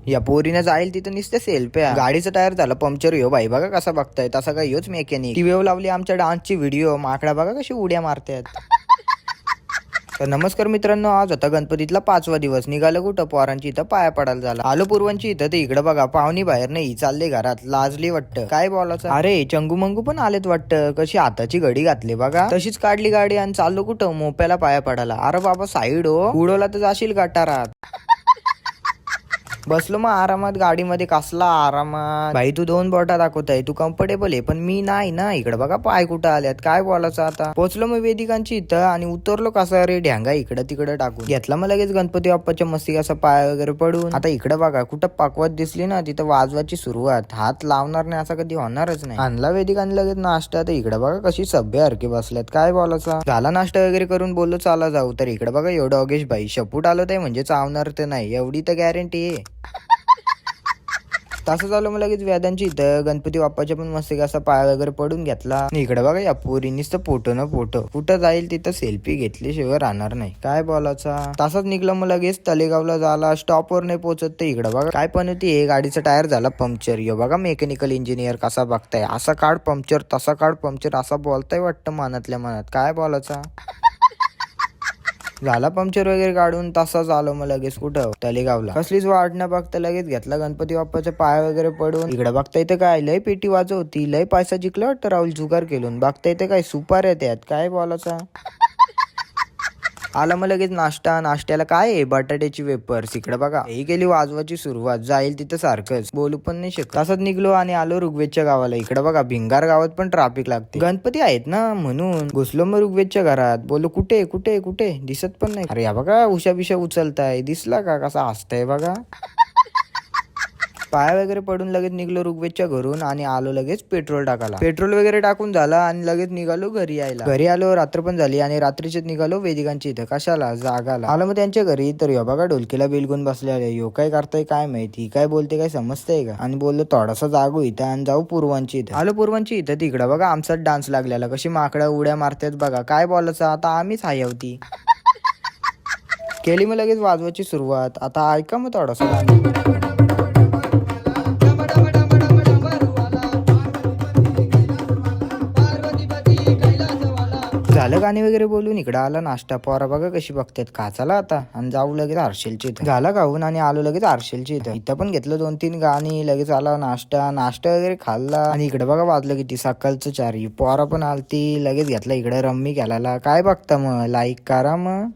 या पोरीनं जाईल तिथं नुसते सेल्फ्या. गाडीचं टायर झालं पंक्चर. हो भाई बघा कसा बघताय, तसा काय योच मेकॅनिक. ती वेव लावली आमच्या डान्सची व्हिडिओ. माकडा बघा कशी उड्या मारतात. तर नमस्कार मित्रांनो, आज होता गणपतीतला 5वा दिवस. निघालं कुठं? पोरांची इथं पाया पडायला झाला. आलो पूर्वांची इथं. ते इकडं बघा, पाहुणी बाहेर नाही चालले घरात. लाजली वाटतं. काय बोलायचं. अरे चंगू मंगू पण आलेत वाटतं. कशी हाताची घडी घातली बघा. तशीच काढली गाडी आणि चाललो कुठं? मोप्याला पाया पडायला. अरे बाबा साईड हो, उडवला तर जाशील गटारात. बसलो मग आरामात गाडीमध्ये. कसला आरामात भाई. तू 2 बोटा दाखवताय, तू कम्फर्टेबल आहे, पण मी नाही ना. इकडे बघा पाय कुठं आल्यात. काय बोलायचं आता. पोहोचलो मग वेदिकांची इथं आणि उतरलो कसा रे ढ्यांगा इकडं तिकडं टाकून. घेतला मग लगेच गणपती बाप्पाच्या मस्ती कसा पाय वगैरे पडून. आता इकडे बघा कुठं पकवत दिसली ना तिथं वाजवायची सुरुवात. हात लावणार नाही असं कधी होणारच नाही. आणला वेदिकांनी लगेच नाश्ता. तर इकडे बघा कशी सभ्य हरके बसल्यात. काय बोलायचं. झाला नाश्ता वगैरे करून बोललो चला जाऊ. तर इकडे बघा एवढं योगेश भाई शपूट आलो ते म्हणजे चावणार तर नाही एवढी तर गॅरंटी आहे. तसं झालं मग लगेच वेदांची इथं. गणपती बाप्पाच्या पण मस्त असा पाय वगैरे पडून घेतला. इकडे बघा या पोरीनीच तर फोटो ना फोटो. कुठं जाईल तिथं सेल्फी घेतल्याशिवाय राहणार नाही. काय बोलायचा. तसंच निघलं मग लगेच तलेगावला झाला. स्टॉपवर नाही पोहोचत. ते इकडे बघा काय पण होती हे. गाडीचा टायर झाला पंक्चर. यो बघा मेकॅनिकल इंजिनियर कसा बघताय. असा काढ पंक्चर तसा काढ पंक्चर असा बोलताय वाटतं मनातल्या मनात. काय बोलायचा. झाला पंक्चर वगैरे काढून तसाच आलो मग लगेच कुठं? तलेगावला. कसलीच वाट न बघता लगेच घेतला गणपती बाप्पाचे पाय वगैरे पडून. इकडे बघता येते काय लय पेटी वाजवती. लय पैसा जिंकला वाटतं राहुल जुगार केलून. बघता येते काय सुपार आहे त्यात. काय बोलायचा. आला मग लगेच नाश्ता. नाश्त्याला काय आहे? बटाट्याची वेपर्स. इकडे बघा ही केली वाजवायची सुरुवात. जाईल तिथं सारखंच बोलू पण नाही शकत. तसंच निघलो आणि आलो ऋग्वेदच्या गावाला. इकडे बघा भिंगार गावात पण ट्रॅफिक लागते. गणपती आहेत ना म्हणून. घुसलो मग ऋग्वेदच्या घरात. बोलू कुठे कुठे कुठे दिसत पण नाही. अरे या बघा उशा बिशा उचलताय. दिसला का कसा हसताय बघा. पाय वगैरे पडून लगेच निघलो ऋग्वेदच्या घरून आणि आलो लगेच पेट्रोल टाकायला. पेट्रोल वगैरे टाकून झाला आणि लगेच निघालो घरी यायला. घरी आलो रात्र पण झाली आणि रात्रीच निघालो वेदिकांची इथं. कशाला? जागाला आलो मग त्यांच्या घरी. तर यो बघा ढोलकीला बिलगून बसलेले. यो काय करताय काय माहिती. काय बोलते काय समजतंय का. आणि बोललो थोडासा जागू इथं आणि जाऊ पूर्वांची इथं. आलो पूर्वांची इथं. तिकडं बघा आमचाच डान्स लागलेला. कशी माकडं उड्या मारतात बघा. काय बोलायचं आता. आम्हीच हाय होती केली मग लगेच वाजवायची सुरुवात. आता ऐका मग थोडासा गाणं. झालं गाणी वगैरे बोलून इकडं आला नाश्ता. पोरा बघा कशी बघतात. काचाला आता आणि जाऊ लगेच आरशेलची इथं. झाला गाऊन आणि आलो लगेच आरशेलची इथं. इथं पण घेतलं 2-3 गाणी. लगेच आला नाश्ता वगैरे खाल्ला आणि इकडे बघा वाजलं किती सकाळचं 4. पोरा पण आलती. लगेच घेतला इकडे रम्मी घालायला. काय बघता मग लाईक करा मग.